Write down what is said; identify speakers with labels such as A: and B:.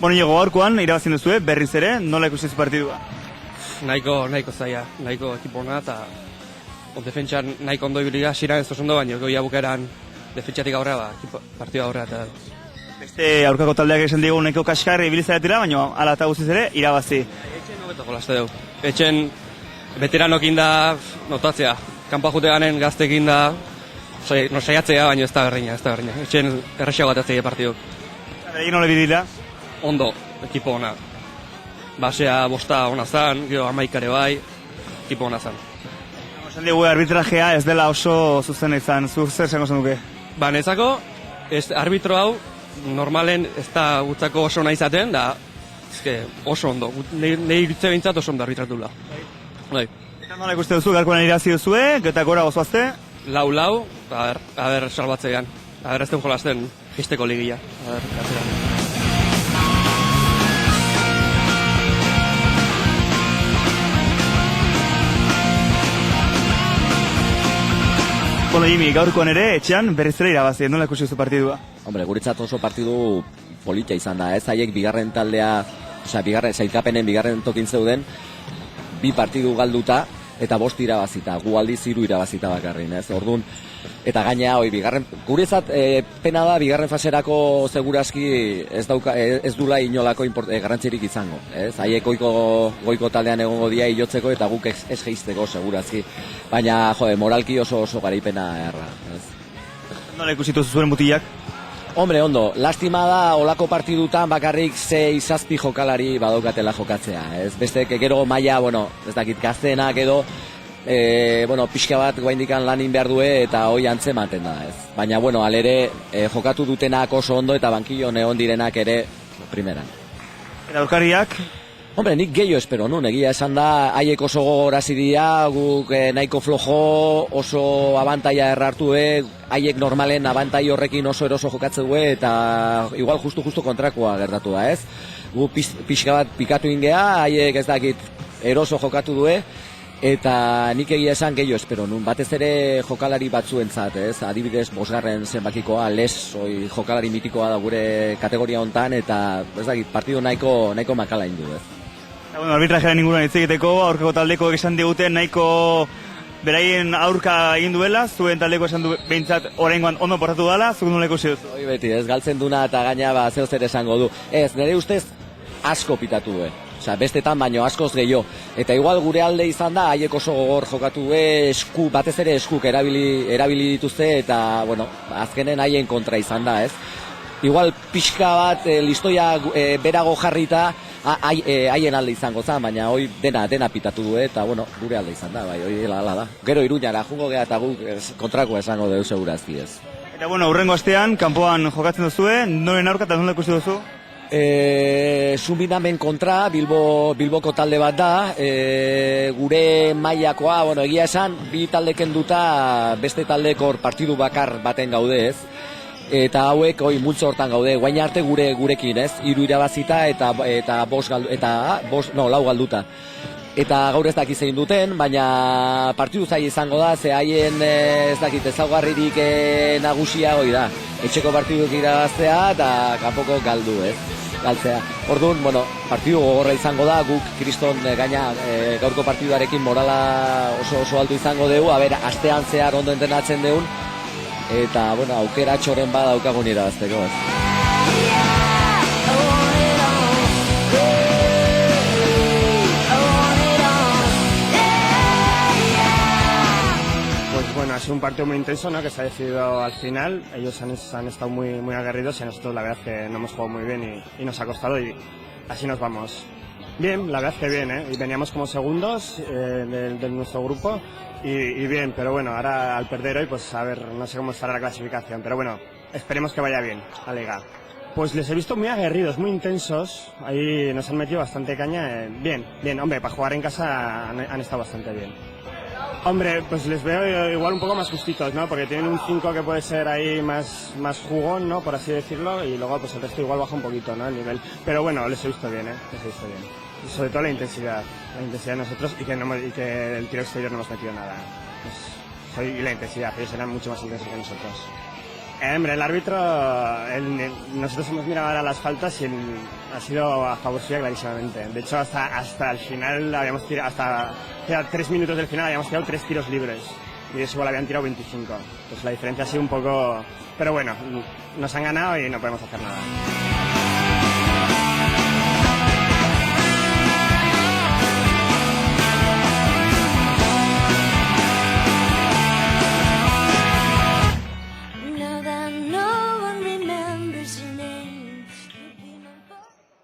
A: Bueno, gaurkoan irabazien duzue, berriz ere, nola ikusi zu partidua?
B: Nahiko zaila, nahiko ekipona eta defentsan nahiko ondo ibiliga, siran ez oso ondo, baina goia bukaeran defentsatik aurrera, partidua aurrera eta...
A: Beste aurkako taldeak esan digu nahiko kaskarri ibilizaretira, baina ala eta guztiz ere, irabazi.
B: Etxen hobeto jolaste dugu. Etxen veteranokin da notatzea. Kanpoa jute ganen gaztekin da saiatzea, baina ez da berdina. Etxen errexago gatatzea partidu.
A: Egin nola bidila?
B: Ondo, ekipo ona. Basea bosta ona zan, gero amaikare bai, ekipo ona zan.
A: Esan digu arbitrajea ez dela oso zuzena izan, zu zer zengo zen duke?
B: Ba, nezako, arbitro hau, normalen ez da gutzako oso nahi izaten, da oso ondo. Nei iritze behintzat oso ondo arbitratula. Bai.
A: Eta nola ikuste duzu, garkoan irazi duzue, eta gora gozoazte?
B: Lau, a ber, salbatzean. A ber, ez den jolasten, jisteko ligila. A ber, atzeran.
A: Bueno, Jimmy, gaurkoan ere, etxean berriz ere irabazi, nola ikusi duzu partidua?
C: Hombre, guretzat oso partidu polita izan da, ez? Haiek bigarren taldea, sailkapenen bigarren tokin zeuden, 2 partidu galduta eta 5 irabazita, gu aldiz 3 irabazita bakarrin, ez? Orduan, eta gainea, guretzat pena da bigarren faserako segurazki ez dula inolako garrantzirik izango, ez? Haiek goiko taldean egongo dia hilotzeko eta guk ez geizteko segurazki, baina moralki oso garaipena erra, ez?
A: Nola ikusitu zuen mutilak?
C: Hombre, ondo, lastima da olako partidutan bakarrik 6-7 jokalari badaukatela jokatzea, ez? Beste, gero maila, ez dakit, gazteenak edo, pixka bat guaindikan lanin behar due eta hoi antzematen da, ez? Baina, alere, jokatu dutenak oso ondo eta bankillo egon direnak ere primeran.
A: Eta aurkariak?
C: Hombre, nik gehiago espero nun, egia esan da, haiek oso gogorazi dira, guk nahiko flojo, oso abantaia errartu haiek normalen abantai horrekin oso eroso jokatze du eta igual justu kontrakoa gertatu da, ez? Gu pixka bat pikatu ingea, haiek ez dakit eroso jokatu du eta nik egia esan gehiago espero nun, batez ere jokalari batzuentzat, ez? Adibidez, 5. zenbakikoa, jokalari mitikoa da gure kategoria hontan eta ez dakit, partidu nahiko makala indu, ez?
A: Arbitrajearen inguruan hitz egiteko, aurkako taldeko esan digute nahiko beraien aurka egin duela, zuen taldeko esan du behintzat oraingoan ondo portatu dela, zuk nola ikusi duzu?
C: Hoi beti, ez galtzen duna eta gaina zeo zer esango du. Ez, nire ustez asko pitatu du. Osea, bestetan baino askoz gehiago. Eta igual gure alde izan da, haiek oso gogor jokatu du, batez ere eskuk erabili dituzte eta, azkenen haien kontra izan da, ez? Igual pixka bat listoia berago jarrita, haien alde izango zen, baina hoi dena pitatu du eta gure alde izan da, bai, hoi ala da. Gero Iruñara jungo geha eta guk kontrakoa esango dugu segurazki ez.
A: Eta hurrengo astean, kanpoan jokatzen duzue, noren aurka eta nola ikusi duzu?
C: Zumbidamen kontra, Bilboko talde bat da, gure mailakoa, egia esan, 2 taldeken duta beste taldeko partidu bakar baten gaude ez. Eta hauek multzo hortan gaude, guain arte gurekin, ez? 3 irabazita eta 4 galduta. Eta gaur ez dakit zein duten, baina partidu zaila izango da, ze haien ez dakit ezaugarririk nagusia hori da. Etxeko partiduk irabaztea eta kanpoko galdu, ez? Galtzea. Orduan, partidu gogorra izango da, guk kriston gaina gaurko partiduarekin morala oso altu izango dugu, astean zehar ondo entrenatzen dugun, eta, aukera txoren badaukagun irabazteko, ez.
D: Ha sido un partido muy intenso, ¿no? Que se ha decidido al final. Ellos han estado muy aguerridos y nosotros la verdad es que no hemos jugado muy bien y nos ha costado y así nos vamos. Bien, la verdad es que bien, ¿eh? Y veníamos como segundos de nuestro grupo y bien, pero ahora al perder hoy, pues a ver, no sé cómo estará la clasificación, pero esperemos que vaya bien la liga. Pues les he visto muy aguerridos, muy intensos, ahí nos han metido bastante caña. Bien, hombre, para jugar en casa han estado bastante bien. Hombre, pues les veo igual un poco más justitos, ¿no? Porque tienen un 5 que puede ser ahí más jugón, ¿no? Por así decirlo, y luego pues el resto igual baja un poquito, ¿no? El nivel. Pero les he visto bien, Les he visto bien. Y sobre todo la intensidad de nosotros y que el tiro exterior no hemos metido nada. Y la intensidad, ellos eran mucho más intensos que nosotros. Hombre, el árbitro, nosotros hemos mirado ahora las faltas y ha sido a favor suya clarísimamente. De hecho, hasta el final habíamos tirado, hasta 3 minutos del final habíamos tirado 3 tiros libres. Y de eso igual habían tirado 25. Pues la diferencia ha sido un poco... Pero bueno, nos han ganado y no podemos hacer nada.